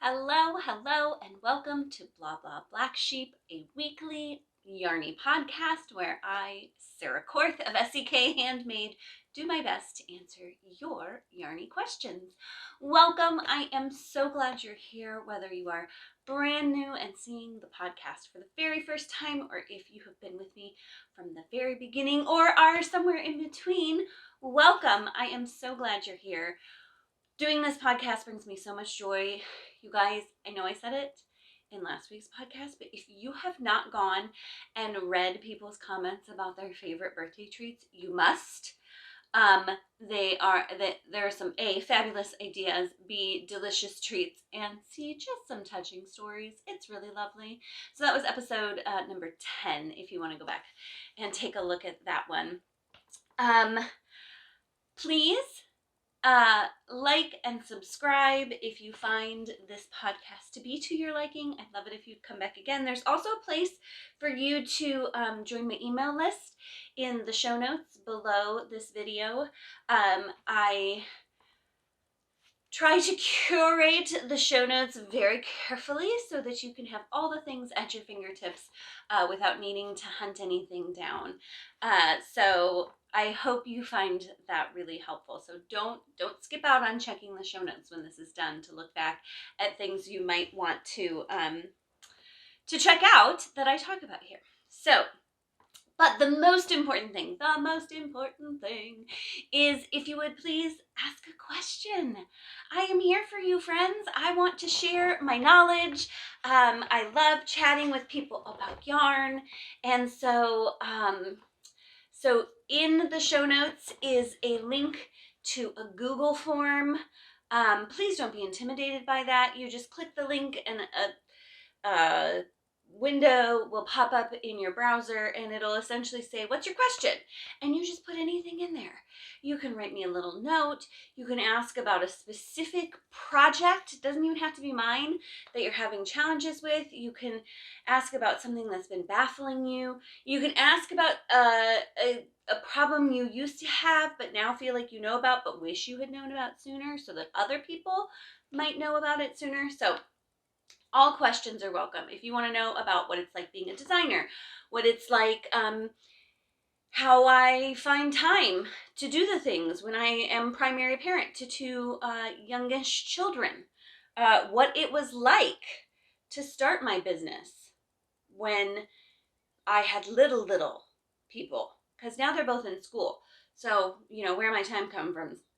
Hello, hello, and welcome to Bla Bla Black Sheep, a weekly yarny podcast where I, Sarah Korth of SEK Handmade, do my best to answer your yarny questions. Welcome. I am so glad you're here, whether you are brand new and seeing the podcast for the very first time, or if you have been with me from the very beginning or are somewhere in between. Welcome. I am so glad you're here. Doing this podcast brings me so much joy. You guys, I know I said it in last week's podcast, but if you have not gone and read people's comments about their favorite birthday treats, you must. There are some A, fabulous ideas, B, delicious treats, and C, just some touching stories. It's really lovely. So that was episode number 10, if you want to go back and take a look at that one. Please like and subscribe if you find this podcast to be to your liking. I'd love it if you'd come back again. There's also a place for you to join my email list in the show notes below this video. I try to curate the show notes very carefully so that you can have all the things at your fingertips without needing to hunt anything down. So I hope you find that really helpful. So don't skip out on checking the show notes when this is done to look back at things you might want to check out that I talk about here. So, but the most important thing is if you would please ask a question. I am here for you, friends. I want to share my knowledge. I love chatting with people about yarn. And so in the show notes is a link to a Google form. Please don't be intimidated by that. You just click the link and a window will pop up in your browser and it'll essentially say, what's your question? And you just put anything in there. You can write me a little note. You can ask about a specific project. It doesn't even have to be mine that you're having challenges with. You can ask about something that's been baffling you. You can ask about a problem you used to have but now feel like you know about but wish you had known about sooner so that other people might know about it sooner. So all questions are welcome. If you want to know about what it's like being a designer, what it's like, how I find time to do the things when I am primary parent to two youngish children, what it was like to start my business when I had little people, because now they're both in school. So, where my time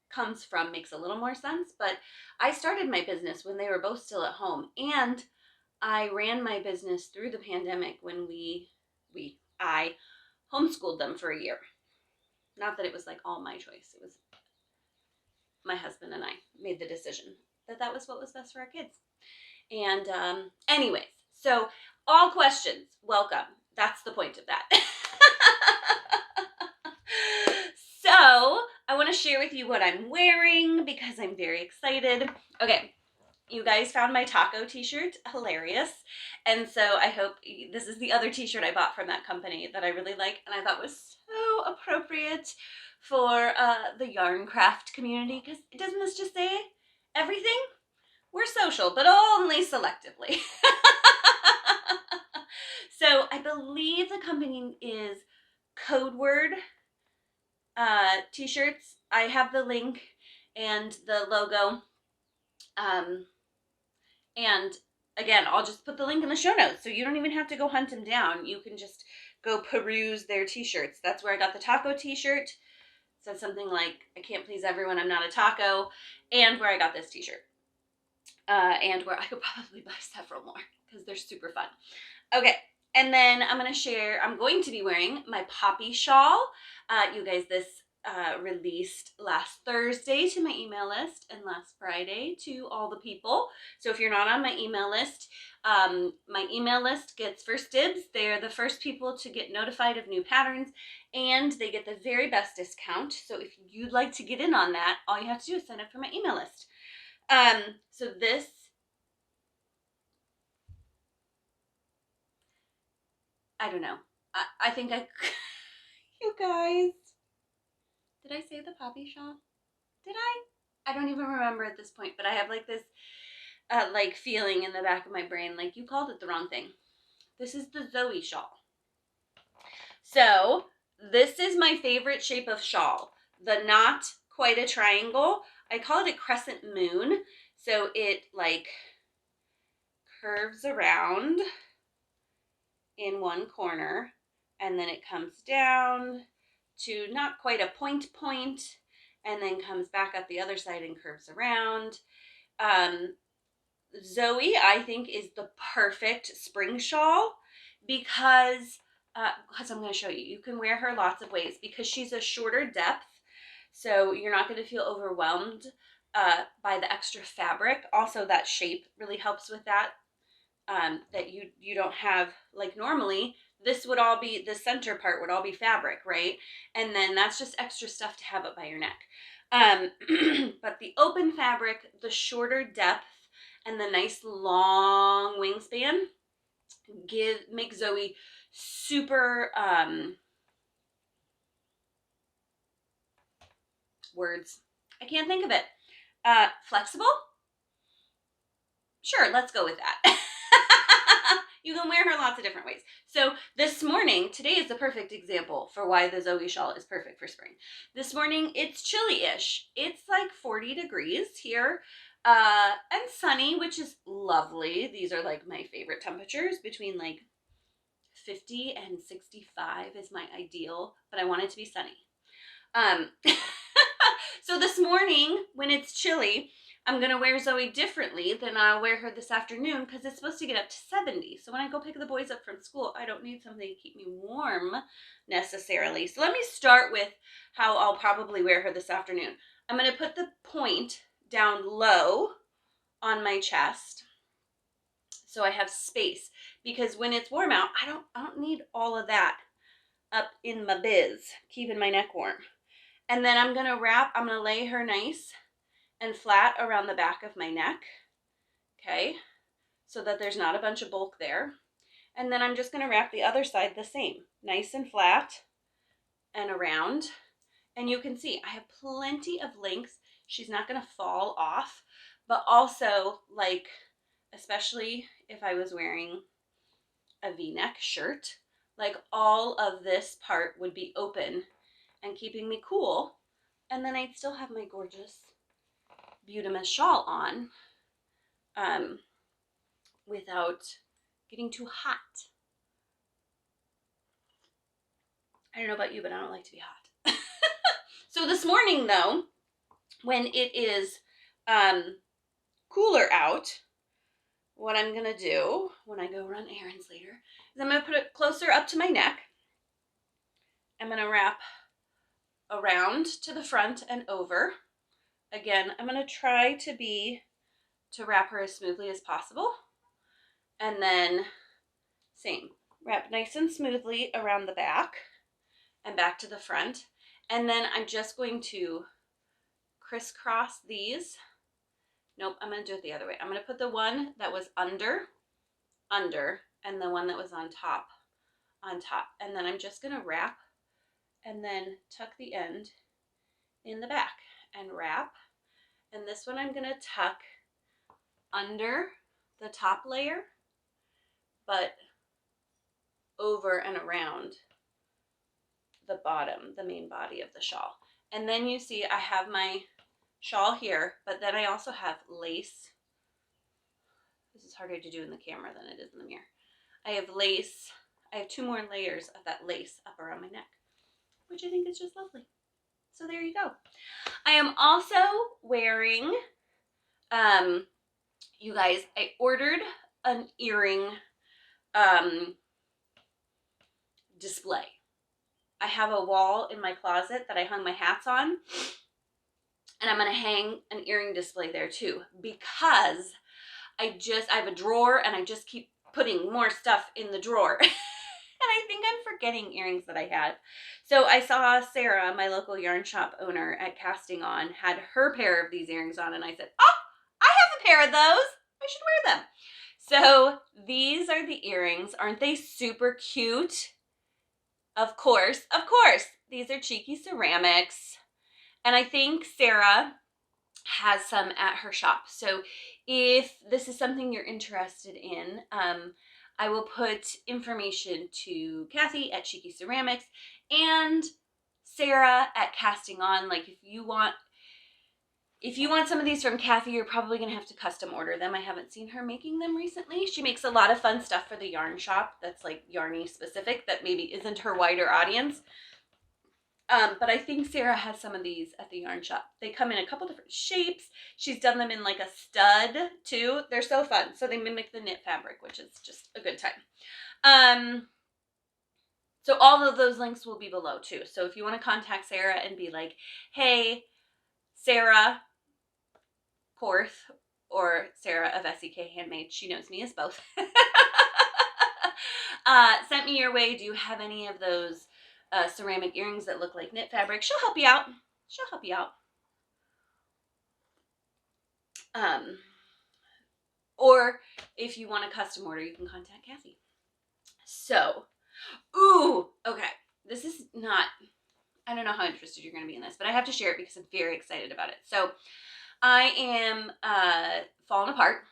comes from makes a little more sense, but I started my business when they were both still at home, and I ran my business through the pandemic when I homeschooled them for a year. Not that it was like all my choice. It was my husband and I made the decision that was what was best for our kids. And anyways, so all questions, welcome. That's the point of that. So I want to share with you what I'm wearing because I'm very excited. Okay. You guys found my taco t-shirt hilarious. And so I hope this is the other t-shirt I bought from that company that I really like and I thought was so appropriate for the yarn craft community, because doesn't this just say everything? We're social, but only selectively. So I believe the company is Code Word t-shirts. I have the link and the logo. And again, I'll just put the link in the show notes, so you don't even have to go hunt them down. You can just go peruse their t-shirts. That's where I got the taco t-shirt. It said something like, I can't please everyone, I'm not a taco. And where I got this t-shirt. And where I could probably buy several more, because they're super fun. Okay, and then I'm going to be wearing my poppy shawl. You guys, this released last Thursday to my email list and last Friday to all the people. So if you're not on my email list gets first dibs. They're the first people to get notified of new patterns, and they get the very best discount. So if you'd like to get in on that, all you have to do is sign up for my email list. So this I don't know. I think you guys, did I say the poppy shawl? Did I? I don't even remember at this point, but I have like this like feeling in the back of my brain, like, you called it the wrong thing. This is the Zoe Shawl. So this is my favorite shape of shawl. The not quite a triangle. I call it a crescent moon. So it like curves around in one corner, and then it comes down to not quite a point, and then comes back up the other side and curves around. Zoe, I think, is the perfect spring shawl because I'm going to show you. You can wear her lots of ways because she's a shorter depth, so you're not going to feel overwhelmed by the extra fabric. Also, that shape really helps with that. That you don't have, like, normally this would all be, the center part would all be fabric, right? And then that's just extra stuff to have up by your neck. But the open fabric, the shorter depth, and the nice long wingspan make Zoe super words. I can't think of it. Flexible? Sure, let's go with that. You can wear her lots of different ways. So this morning, today is the perfect example for why the Zoe Shawl is perfect for spring. This morning, it's chilly-ish. It's like 40 degrees here and sunny, which is lovely. These are like my favorite temperatures. Between like 50 and 65 is my ideal, but I want it to be sunny. So this morning, when it's chilly, I'm going to wear Zoe differently than I'll wear her this afternoon because it's supposed to get up to 70. So when I go pick the boys up from school, I don't need something to keep me warm necessarily. So let me start with how I'll probably wear her this afternoon. I'm going to put the point down low on my chest so I have space, because when it's warm out, I don't need all of that up in my biz, keeping my neck warm. And then I'm going to lay her nice and flat around the back of my neck, okay, so that there's not a bunch of bulk there. And then I'm just going to wrap the other side the same, nice and flat and around. And you can see I have plenty of length. She's not going to fall off, but also, like, especially if I was wearing a V-neck shirt, like, all of this part would be open and keeping me cool. And then I'd still have my gorgeous Beautimus shawl on without getting too hot. I don't know about you, but I don't like to be hot. So this morning, though, when it is cooler out, what I'm going to do when I go run errands later is I'm going to put it closer up to my neck. I'm going to wrap around to the front and over. Again, I'm going to try to wrap her as smoothly as possible. And then same, wrap nice and smoothly around the back and back to the front. And then I'm just going to crisscross these. Nope, I'm going to do it the other way. I'm going to put the one that was under, and the one that was on top. And then I'm just going to wrap and then tuck the end in the back and wrap. And this one I'm going to tuck under the top layer, but over and around the bottom, the main body of the shawl. And then you see I have my shawl here, but then I also have lace. This is harder to do in the camera than it is in the mirror. I have lace. I have 2 more layers of that lace up around my neck, which I think is just lovely. So there you go. I am also wearing, you guys, I ordered an earring display. I have a wall in my closet that I hung my hats on, and I'm going to hang an earring display there too, because I have a drawer and I just keep putting more stuff in the drawer. And I think I'm forgetting earrings that I had. So I saw Sarah, my local yarn shop owner at Casting On, had her pair of these earrings on, and I said, oh, I have a pair of those. I should wear them. So these are the earrings. Aren't they super cute? Of course, these are cheeky ceramics. And I think Sarah has some at her shop. So if this is something you're interested in, I will put information to Kathy at Cheeky Ceramics and Sarah at Casting On. Like if you want some of these from Kathy, you're probably going to have to custom order them. I haven't seen her making them recently. She makes a lot of fun stuff for the yarn shop that's like yarny specific that maybe isn't her wider audience. But I think Sarah has some of these at the yarn shop. They come in a couple different shapes. She's done them in like a stud too. They're so fun. So they mimic the knit fabric, which is just a good time. So all of those links will be below too. So if you want to contact Sarah and be like, hey, Sarah Korth or Sarah of SEK Handmade, she knows me as both, sent me your way. Do you have any of those ceramic earrings that look like knit fabric? She'll help you out. She'll help you out. Or if you want a custom order, you can contact Kathy. So, okay. This is not, I don't know how interested you're going to be in this, but I have to share it because I'm very excited about it. So, I am falling apart.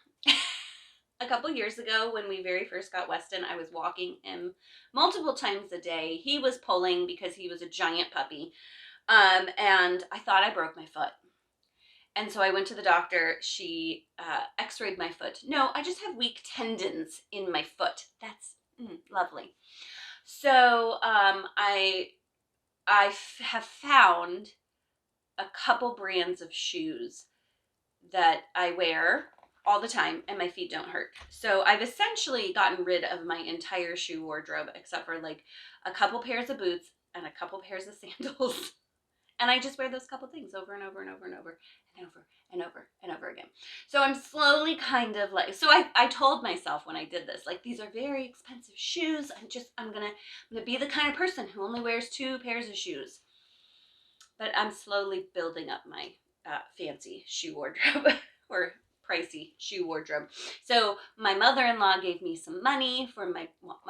A couple years ago when we very first got Weston, I was walking him multiple times a day. He was pulling because he was a giant puppy. And I thought I broke my foot. And so I went to the doctor. She x-rayed my foot. No, I just have weak tendons in my foot. That's lovely. So I have found a couple brands of shoes that I wear all the time and my feet don't hurt. So I've essentially gotten rid of my entire shoe wardrobe except for like a couple pairs of boots and a couple pairs of sandals. And I just wear those couple things over and over and over and over and over and over and over again. So I'm slowly kind of like, so I told myself when I did this, like, these are very expensive shoes. I'm gonna be the kind of person who only wears 2 pairs of shoes. But I'm slowly building up my fancy shoe wardrobe or pricey shoe wardrobe. So my mother-in-law gave me some money for my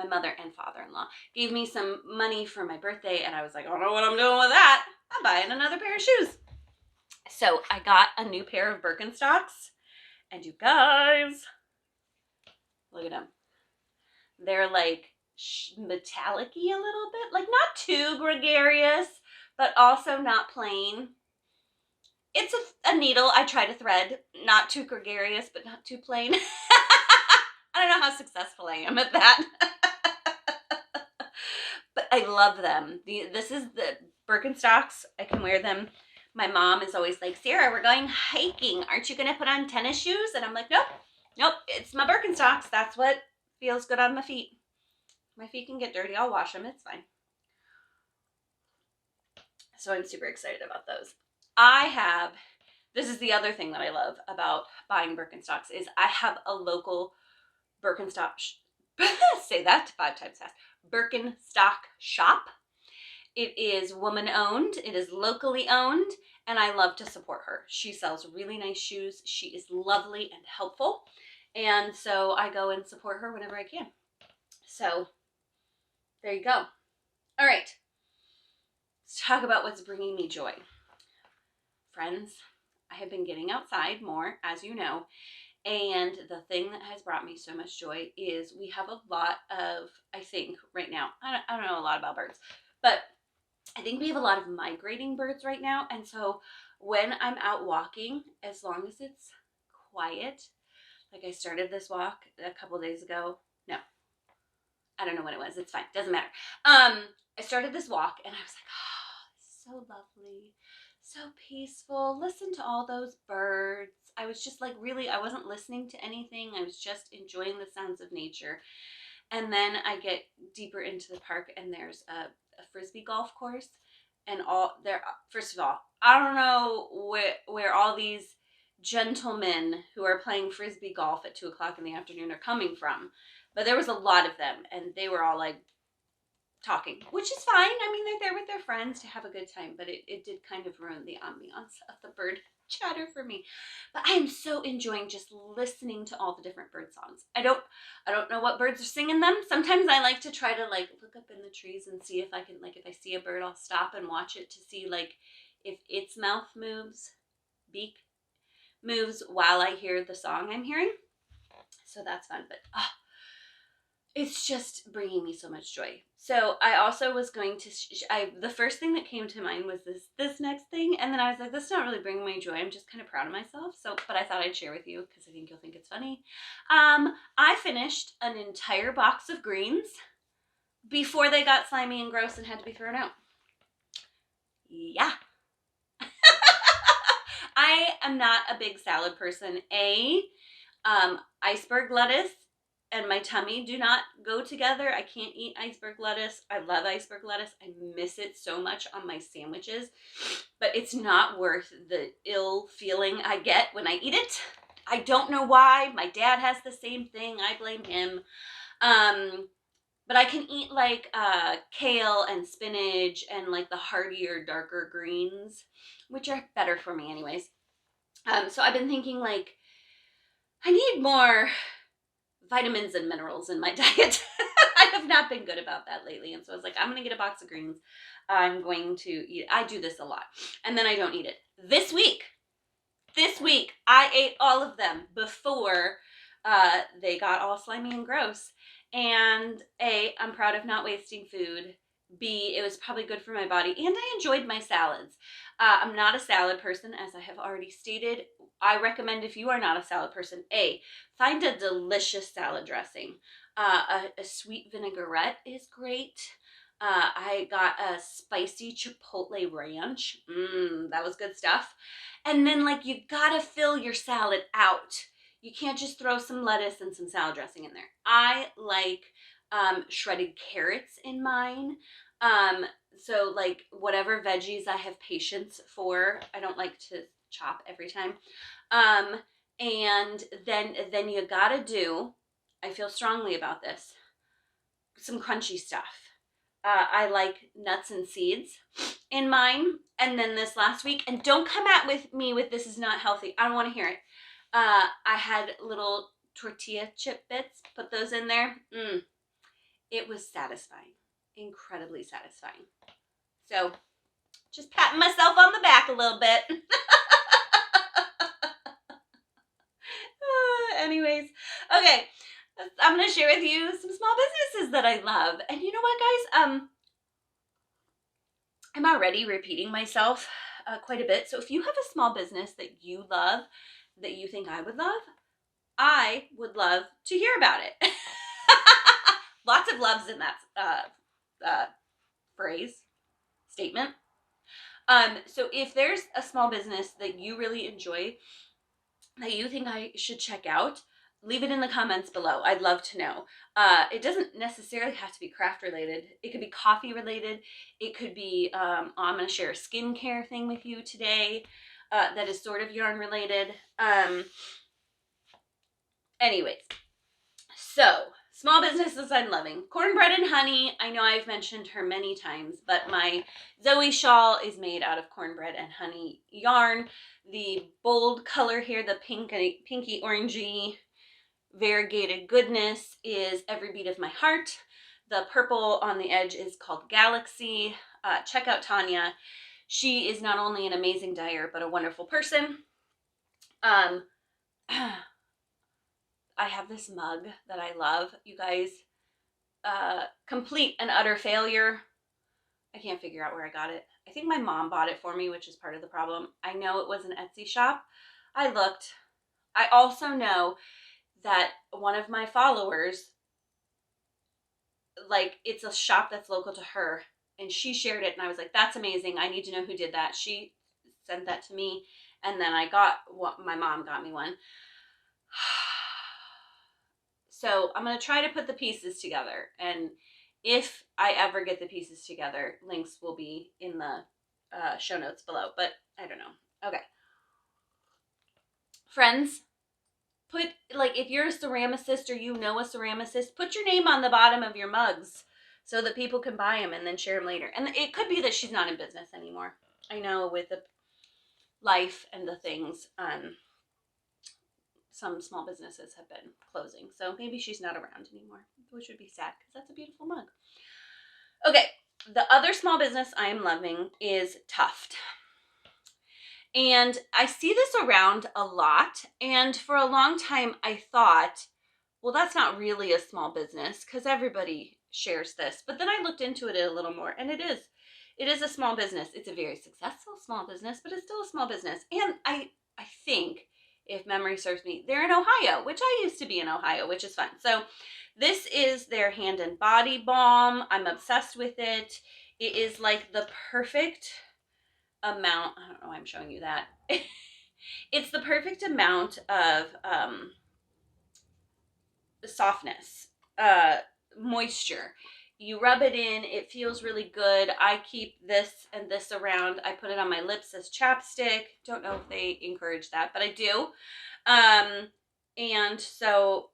mother and father-in-law gave me some money for my birthday, and I was like, I don't know what I'm doing with that. I'm buying another pair of shoes. So I got a new pair of Birkenstocks, and you guys, look at them. They're like metallic-y a little bit, like not too gregarious, but also not plain. It's a needle I try to thread, not too gregarious, but not too plain. I don't know how successful I am at that. But I love them. This is the Birkenstocks. I can wear them. My mom is always like, Sarah, we're going hiking. Aren't you going to put on tennis shoes? And I'm like, nope, it's my Birkenstocks. That's what feels good on my feet. My feet can get dirty. I'll wash them. It's fine. So I'm super excited about those. This is the other thing that I love about buying Birkenstocks is I have a local Birkenstock, say that 5 times fast, Birkenstock shop. It is woman owned, it is locally owned, and I love to support her. She sells really nice shoes. She is lovely and helpful. And so I go and support her whenever I can. So there you go. All right. Let's talk about what's bringing me joy. Friends, I have been getting outside more, as you know, and the thing that has brought me so much joy is we have a lot of, I think right now, I don't know a lot about birds, but I think we have a lot of migrating birds right now. And so when I'm out walking, as long as it's quiet, like I started this walk a couple days ago. No, I don't know when it was. It's fine. Doesn't matter. I started this walk and I was like, oh, so lovely. So peaceful. Listen to all those birds. I was just like really, I wasn't listening to anything. I was just enjoying the sounds of nature. And then I get deeper into the park and there's a frisbee golf course. And first of all, I don't know where all these gentlemen who are playing frisbee golf at 2:00 in the afternoon are coming from. But there was a lot of them and they were all like talking, which is fine. I mean, they're there with their friends to have a good time, but it did kind of ruin the ambiance of the bird chatter for me. But I am so enjoying just listening to all the different bird songs. I don't know what birds are singing them. Sometimes I like to try to like look up in the trees and see if I can, like, if I see a bird, I'll stop and watch it to see like if its mouth moves, beak, moves while I hear the song I'm hearing. So that's fun, but it's just bringing me so much joy. So I also was going to, the first thing that came to mind was this next thing. And then I was like, that's not really bringing me joy. I'm just kind of proud of myself. So, but I thought I'd share with you because I think you'll think it's funny. I finished an entire box of greens before they got slimy and gross and had to be thrown out. Yeah. I am not a big salad person. Iceberg lettuce and my tummy do not go together. I can't eat iceberg lettuce. I love iceberg lettuce. I miss it so much on my sandwiches, but it's not worth the ill feeling I get when I eat it. I don't know why. My dad has the same thing. I blame him. But I can eat like kale and spinach and like the heartier, darker greens, which are better for me anyways. So I've been thinking like, I need more vitamins and minerals in my diet. I have not been good about that lately. And so I was like, I'm going to get a box of greens. I'm going to eat. I do this a lot. And then I don't eat it. This week, I ate all of them before they got all slimy and gross. And A, I'm proud of not wasting food. B, it was probably good for my body. And I enjoyed my salads. I'm not a salad person, as I have already stated. I recommend, if you are not a salad person, A, find a delicious salad dressing. A sweet vinaigrette is great. I got a spicy chipotle ranch. That was good stuff. And then like you gotta fill your salad out. You can't just throw some lettuce and some salad dressing in there. I like shredded carrots in mine. So like whatever veggies I have patience for, I don't like to chop every time. And then you gotta do, I feel strongly about this, some crunchy stuff. I like nuts and seeds in mine. And then this last week, and don't come at me with this is not healthy. I don't want to hear it. I had little tortilla chip bits, put those in there. It was satisfying, incredibly satisfying. So just patting myself on the back a little bit. Anyways, okay. I'm going to share with you some small businesses that I love. And you know what, guys? I'm already repeating myself quite a bit. So if you have a small business that you love, that you think I would love to hear about it. Lots of loves in that phrase, statement. So if there's a small business that you really enjoy, that you think I should check out, leave it in the comments below. I'd love to know. It doesn't necessarily have to be craft related. It could be coffee related. It could be, I'm going to share a skincare thing with you today that is sort of yarn related. Anyways, so small businesses I'm loving. Cornbread and honey. I know I've mentioned her many times, but my Zoe Shawl is made out of cornbread and honey yarn. The bold color here, the pinky orangey variegated goodness is Every Beat of My Heart. The purple on the edge is called Galaxy. Check out Tanya. She is not only an amazing dyer, but a wonderful person. I have this mug that I love. You guys, complete and utter failure. I can't figure out where I got it. I think my mom bought it for me, which is part of the problem. I know it was an Etsy shop. I looked. I also know that one of my followers, like, it's a shop that's local to her, and she shared it, and I was like, that's amazing. I need to know who did that. She sent that to me, and then my mom got me one. So I'm going to try to put the pieces together, and if I ever get the pieces together, links will be in the show notes below, but I don't know. Okay. Friends, put, like, if you're a ceramicist or you know a ceramicist, put your name on the bottom of your mugs so that people can buy them and then share them later. And it could be that she's not in business anymore. I know with the life and the things, some small businesses have been closing. So maybe she's not around anymore, which would be sad because that's a beautiful mug. Okay, the other small business I am loving is Tuft. And I see this around a lot. And for a long time, I thought, well, that's not really a small business because everybody shares this. But then I looked into it a little more, and it is a small business. It's a very successful small business, but it's still a small business. And I think, if memory serves me, they're in Ohio, which I used to be in Ohio, which is fun. So this is their hand and body balm. I'm obsessed with it. It is like the perfect amount. I don't know why I'm showing you that. It's the perfect amount of softness, moisture. You rub it in, it feels really good. I keep this and this around. I put it on my lips as chapstick. Don't know if they encourage that, but I do. And so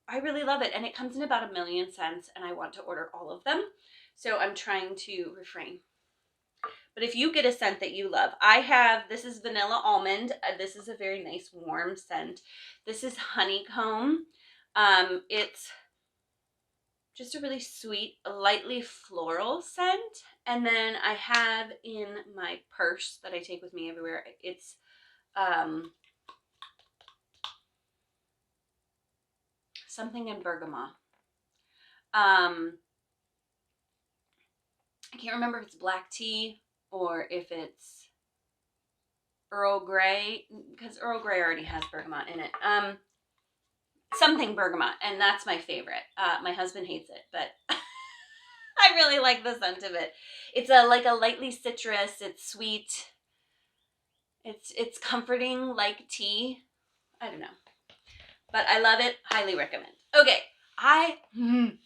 I really love it. And it comes in about 1,000,000 scents, and I want to order all of them. So I'm trying to refrain. But if you get a scent that you love, this is vanilla almond. This is a very nice warm scent. This is honeycomb. It's just a really sweet, lightly floral scent. And then I have in my purse that I take with me everywhere, it's something in bergamot. I can't remember if it's black tea or if it's Earl Grey, because Earl Grey already has bergamot in it. Something bergamot, and that's my favorite. My husband hates it, but I really like the scent of it. It's like a lightly citrus. It's sweet. It's comforting like tea. I don't know, but I love it. Highly recommend. Okay, I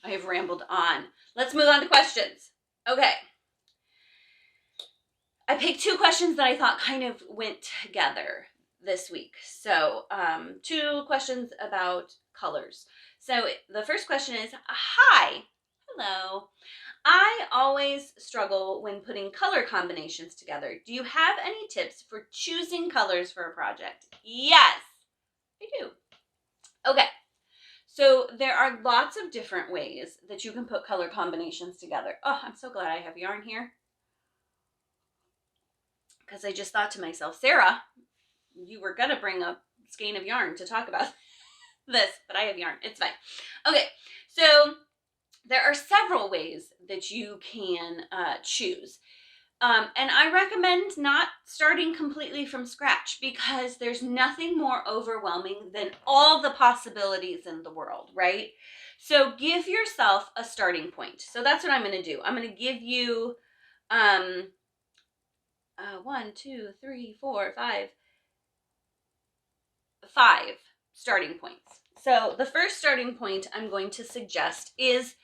have rambled on. Let's move on to questions. Okay. I picked 2 questions that I thought kind of went together this week. So 2 questions about colors. So the first question is, hi, hello. I always struggle when putting color combinations together. Do you have any tips for choosing colors for a project? Yes, I do. Okay. So there are lots of different ways that you can put color combinations together. Oh, I'm so glad I have yarn here. Because I just thought to myself, Sarah, you were going to bring a skein of yarn to talk about this, but I have yarn. It's fine. Okay, so there are several ways that you can choose. And I recommend not starting completely from scratch because there's nothing more overwhelming than all the possibilities in the world, right? So give yourself a starting point. So that's what I'm going to do. I'm going to give you 1, 2, 3, 4, 5 starting points. So the first starting point I'm going to suggest is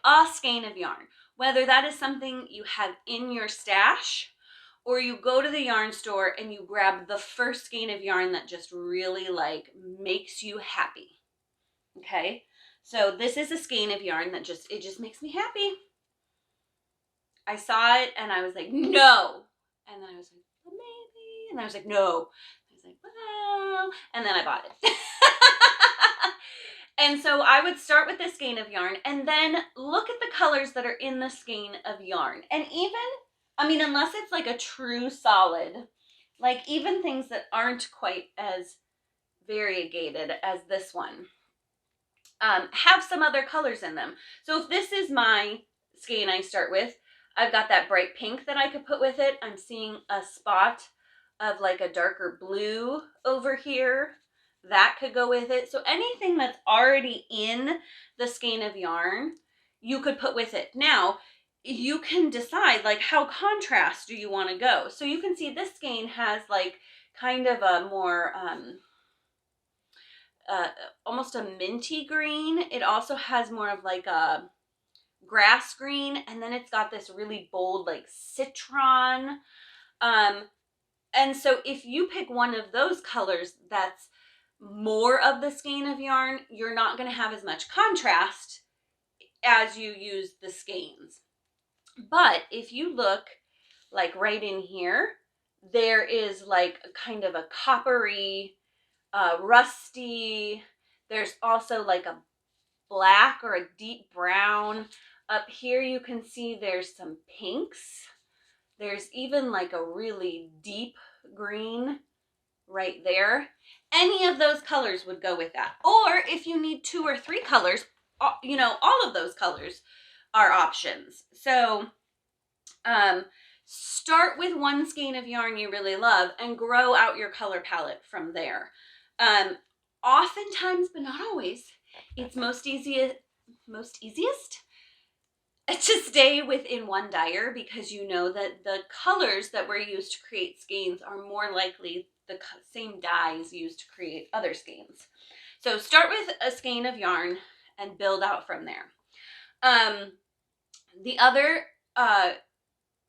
a skein of yarn. Whether that is something you have in your stash or you go to the yarn store and you grab the first skein of yarn that just really makes you happy. Okay? So this is a skein of yarn that just makes me happy. I saw it and I was like, no. And then I was like, well, maybe. And I was like, no. I was like, well, and then I bought it. And so I would start with this skein of yarn and then look at the colors that are in the skein of yarn. And even, unless it's like a true solid, like even things that aren't quite as variegated as this one, have some other colors in them. So if this is my skein I start with, I've got that bright pink that I could put with it. I'm seeing a spot of like a darker blue over here. That could go with it. So anything that's already in the skein of yarn, you could put with it. Now, you can decide like how contrast do you want to go. So you can see this skein has like kind of a more almost a minty green. It also has more of like a grass green, and then it's got this really bold like citron. And so if you pick one of those colors that's more of the skein of yarn, you're not going to have as much contrast as you use the skeins. But if you look like right in here, there is like kind of a coppery, rusty. There's also like a black or a deep brown. Up here you can see there's some pinks. There's even like a really deep green right there. Any of those colors would go with that. Or if you need 2 or 3 colors, you know, all of those colors are options. So start with one skein of yarn you really love and grow out your color palette from there. Oftentimes, but not always, it's most easiest to stay within one dyer, because you know that the colors that were used to create skeins are more likely the same dyes used to create other skeins. So start with a skein of yarn and build out from there.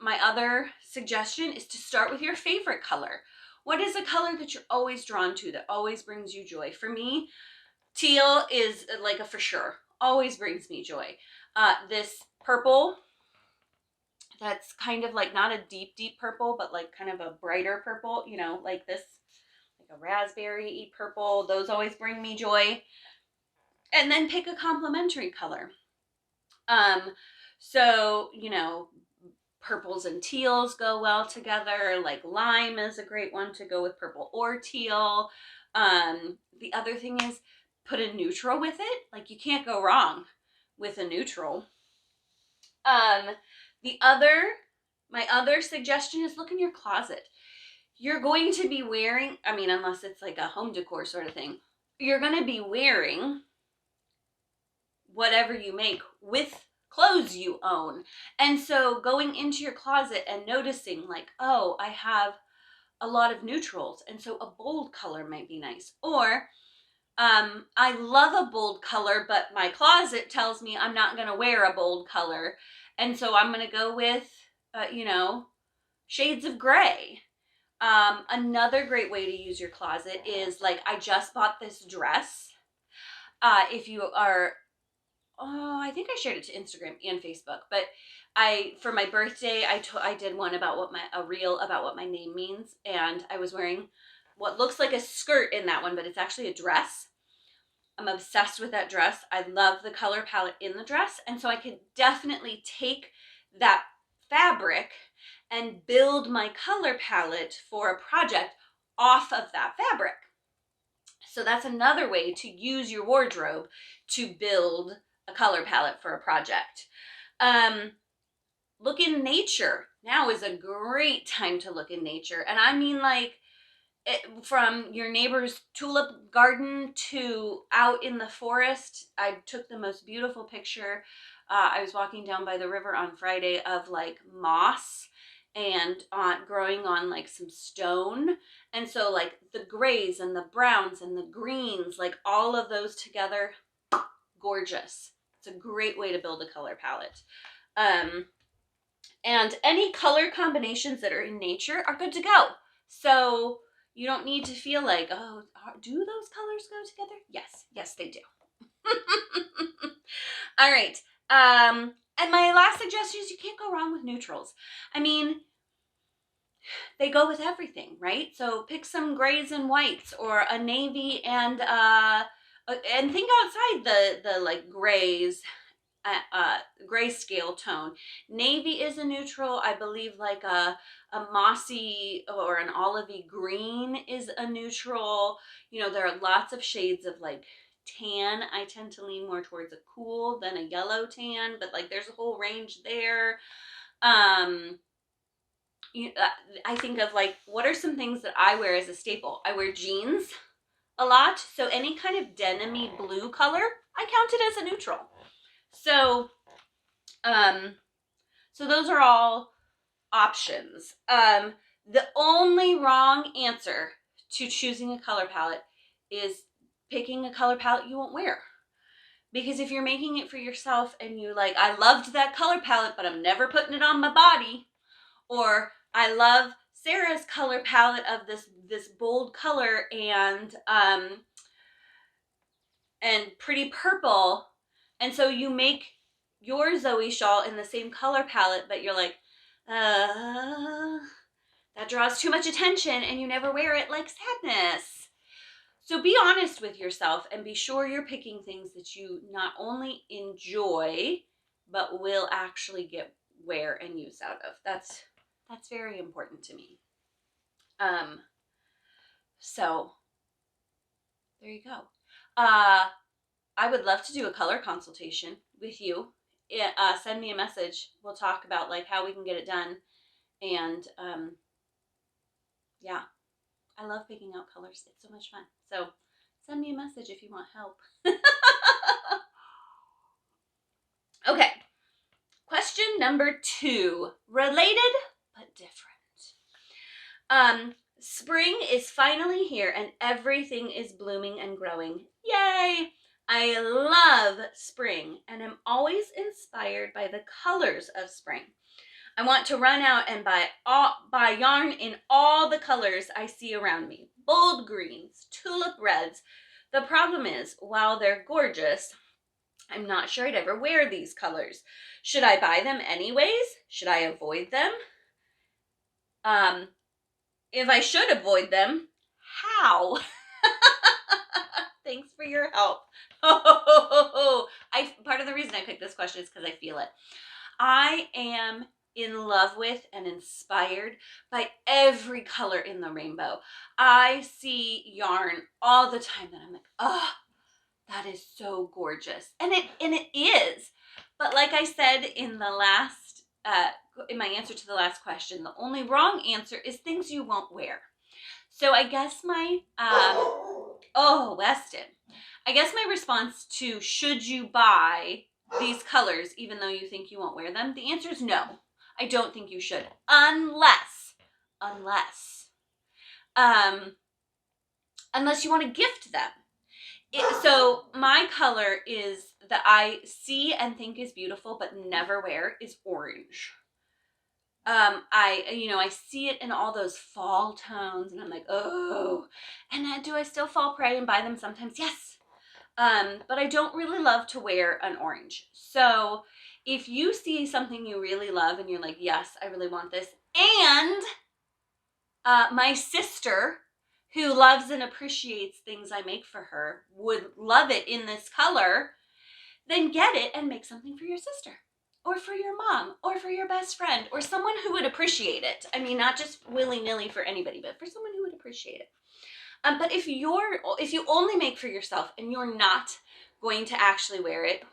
My other suggestion is to start with your favorite color. What is a color that you're always drawn to, that always brings you joy? For me, teal is like a for sure, always brings me joy. This purple, that's kind of like not a deep, deep purple, but like kind of a brighter purple, you know, like this, like a raspberry purple, those always bring me joy. And then pick a complementary color. So, you know, purples and teals go well together. Like lime is a great one to go with purple or teal. The other thing is put a neutral with it. Like you can't go wrong with a neutral. My other suggestion is look in your closet. You're going to be wearing, I mean, unless it's like a home decor sort of thing, you're going to be wearing whatever you make with clothes you own. And so going into your closet and noticing like, oh, I have a lot of neutrals, and so a bold color might be nice. Or I love a bold color, but my closet tells me I'm not going to wear a bold color, and so I'm going to go with you know, shades of gray. Another great way to use your closet is like, I just bought this dress. If you are, I think I shared it to Instagram and Facebook, but for my birthday, I did one about a reel about what my name means, and I was wearing what looks like a skirt in that one, but it's actually a dress. I'm obsessed with that dress. I love the color palette in the dress, and so I could definitely take that fabric and build my color palette for a project off of that fabric. So that's another way to use your wardrobe to build a color palette for a project. Look in nature. Now is a great time to look in nature. And I mean like from your neighbor's tulip garden to out in the forest. I took the most beautiful picture. I was walking down by the river on Friday of like moss and growing on like some stone. And so like the grays and the browns and the greens, like all of those together, gorgeous. It's a great way to build a color palette. And any color combinations that are in nature are good to go. So you don't need to feel like, oh, do those colors go together? Yes, they do. All right. And my last suggestion is you can't go wrong with neutrals. I mean, they go with everything, right? So pick some grays and whites, or a navy and think outside the like grays, grayscale tone. Navy is a neutral. I believe like a mossy or an olivey green is a neutral. You know, there are lots of shades of like tan. I tend to lean more towards a cool than a yellow tan, but like there's a whole range there. I think of like, what are some things that I wear as a staple? I wear jeans a lot, so any kind of denim-y blue color, I count it as a neutral. So, so those are all options. The only wrong answer to choosing a color palette is picking a color palette you won't wear. Because if you're making it for yourself and you like, I loved that color palette, but I'm never putting it on my body, or I love Sarah's color palette of this bold color and pretty purple, and so you make your Zoe Shawl in the same color palette, but you're like, that draws too much attention and you never wear it, like sadness. So be honest with yourself and be sure you're picking things that you not only enjoy, but will actually get wear and use out of. That's very important to me. So there you go. I would love to do a color consultation with you. Send me a message. We'll talk about like how we can get it done. And yeah, I love picking out colors. It's so much fun. So send me a message if you want help. Okay. Question number 2, related but different. Spring is finally here and everything is blooming and growing. Yay! I love spring and am always inspired by the colors of spring. I want to run out and buy yarn in all the colors I see around me. Bold greens, tulip reds. The problem is, while they're gorgeous, I'm not sure I'd ever wear these colors. Should I buy them anyways? Should I avoid them? If I should avoid them, how? Thanks for your help. Part of the reason I picked this question is because I feel it. I am in love with and inspired by every color in the rainbow. I see yarn all the time that I'm like, oh, that is so gorgeous. And it is. But like I said in the last, in my answer to the last question, the only wrong answer is things you won't wear. So I guess my, Weston. I guess my response to should you buy these colors even though you think you won't wear them, the answer is no. I don't think you should. Unless you want to gift them. So my color is that I see and think is beautiful but never wear is orange. I see it in all those fall tones and I'm like, oh, and do I still fall prey and buy them sometimes? Yes. But I don't really love to wear an orange. So if you see something you really love and you're like, yes, I really want this. And my sister, who loves and appreciates things I make for her, would love it in this color, then get it and make something for your sister or for your mom or for your best friend or someone who would appreciate it. I mean, not just willy-nilly for anybody, but for someone who would appreciate it. But if you only make for yourself and you're not going to actually wear it,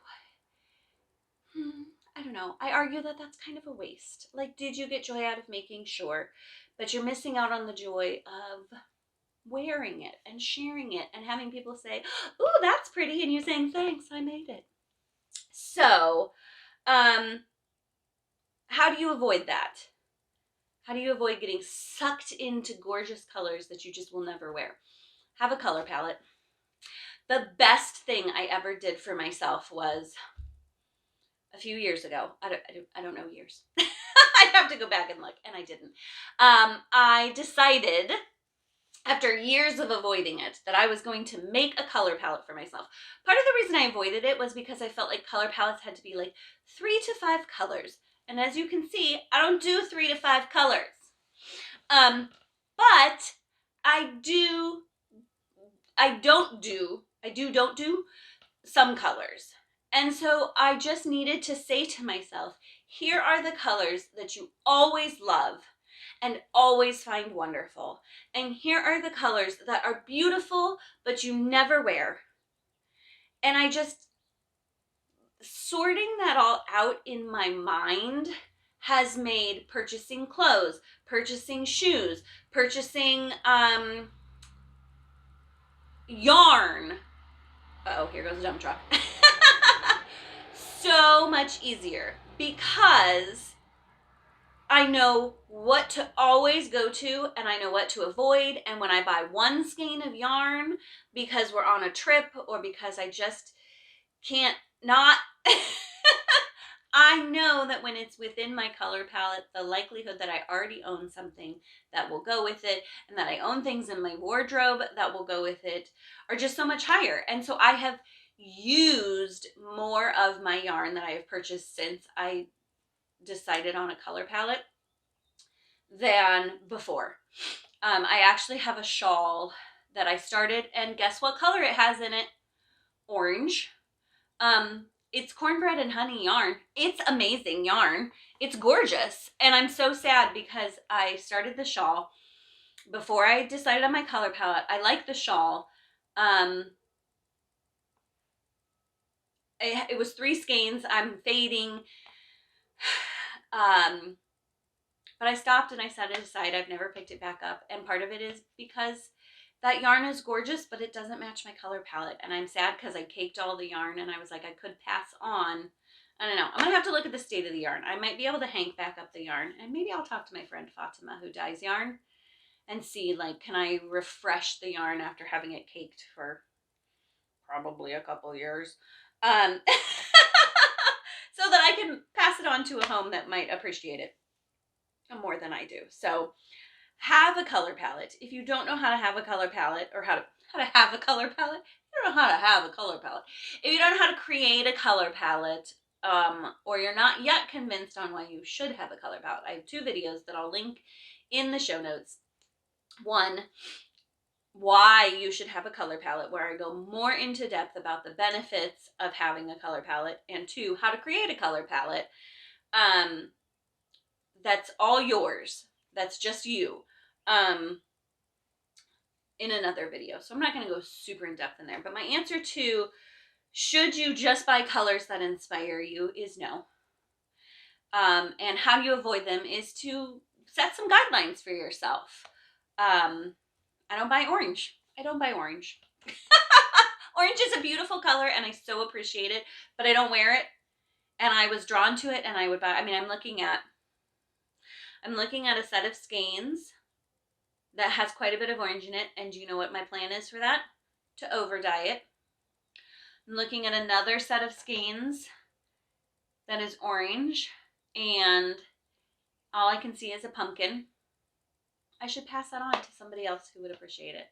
I don't know. I argue that that's kind of a waste. Like, did you get joy out of making? Sure. But you're missing out on the joy of wearing it and sharing it and having people say, ooh, that's pretty, and you saying, thanks, I made it. So, how do you avoid that? How do you avoid getting sucked into gorgeous colors that you just will never wear? Have a color palette. The best thing I ever did for myself was a few years ago. I don't know years. I'd have to go back and look, and I didn't. I decided, after years of avoiding it, that I was going to make a color palette for myself. Part of the reason I avoided it was because I felt like color palettes had to be like 3 to 5 colors. And as you can see, I don't do 3 to 5 colors. But I don't do some colors. And so I just needed to say to myself, here are the colors that you always love and always find wonderful. And here are the colors that are beautiful, but you never wear. And I just, sorting that all out in my mind has made purchasing clothes, purchasing shoes, purchasing yarn. Uh-oh, here goes a dump truck. So much easier because I know what to always go to and I know what to avoid. And when I buy one skein of yarn because we're on a trip or because I just can't not, I know that when it's within my color palette, the likelihood that I already own something that will go with it and that I own things in my wardrobe that will go with it are just so much higher. And so I have used more of my yarn that I have purchased since I decided on a color palette than before. I actually have a shawl that I started, and guess what color it has in it? Orange. It's cornbread and honey yarn. It's amazing yarn. It's gorgeous. And I'm so sad because I started the shawl before I decided on my color palette, I like the shawl. It was 3 skeins. I'm fading. But I stopped and I set it aside. I've never picked it back up. And part of it is because that yarn is gorgeous, but it doesn't match my color palette. And I'm sad because I caked all the yarn and I was like, I could pass on. I don't know. I'm going to have to look at the state of the yarn. I might be able to hank back up the yarn. And maybe I'll talk to my friend Fatima who dyes yarn and see, like, can I refresh the yarn after having it caked for probably a couple years. So that I can pass it on to a home that might appreciate it more than I do. So have a color palette. If you don't know how to have a color palette, or how to have a color palette, you don't know how to have a color palette. If you don't know how to create a color palette, or you're not yet convinced on why you should have a color palette, I have 2 videos that I'll link in the show notes. One, why you should have a color palette, where I go more into depth about the benefits of having a color palette, and 2, how to create a color palette. That's all yours. That's just you. In another video. So I'm not going to go super in depth in there, but my answer to should you just buy colors that inspire you is no. And how do you avoid them is to set some guidelines for yourself. I don't buy orange. I don't buy orange. Orange is a beautiful color and I so appreciate it, but I don't wear it. And I was drawn to it and I would buy, I mean, I'm looking at a set of skeins that has quite a bit of orange in it. And do you know what my plan is for that? To over dye it. I'm looking at another set of skeins that is orange and all I can see is a pumpkin. I should pass that on to somebody else who would appreciate it.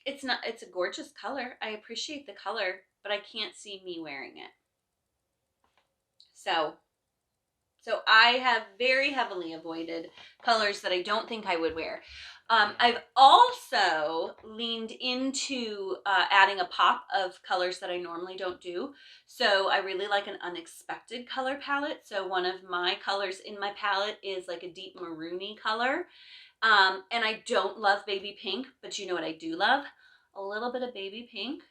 It's a gorgeous color. I appreciate the color, but I can't see me wearing it. So I have very heavily avoided colors that I don't think I would wear. I've also leaned into adding a pop of colors that I normally don't do. So I really like an unexpected color palette. So one of my colors in my palette is like a deep maroony color. And I don't love baby pink, but you know what I do love? A little bit of baby pink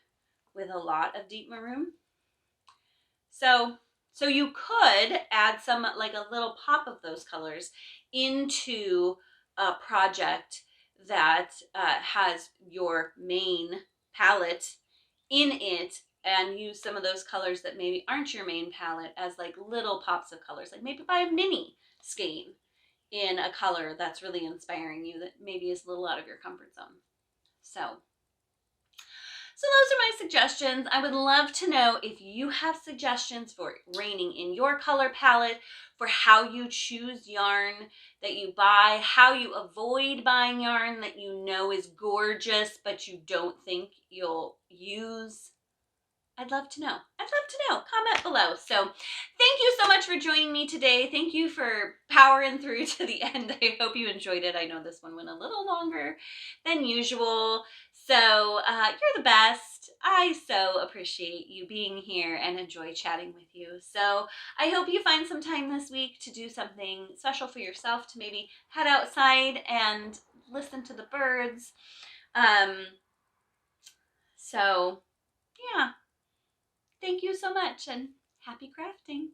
with a lot of deep maroon. So you could add some, like a little pop of those colors into a project that has your main palette in it, and use some of those colors that maybe aren't your main palette as like little pops of colors. Like maybe buy a mini skein in a color that's really inspiring you that maybe is a little out of your comfort zone. So those are my suggestions. I would love to know if you have suggestions for reining in your color palette, for how you choose yarn that you buy, how you avoid buying yarn that you know is gorgeous but you don't think you'll use. I'd love to know. Comment below. So thank you so much for joining me today. Thank you for powering through to the end. I hope you enjoyed it. I know this one went a little longer than usual. So you're the best. I so appreciate you being here and enjoy chatting with you. So I hope you find some time this week to do something special for yourself, to maybe head outside and listen to the birds. So yeah. Thank you so much and happy crafting.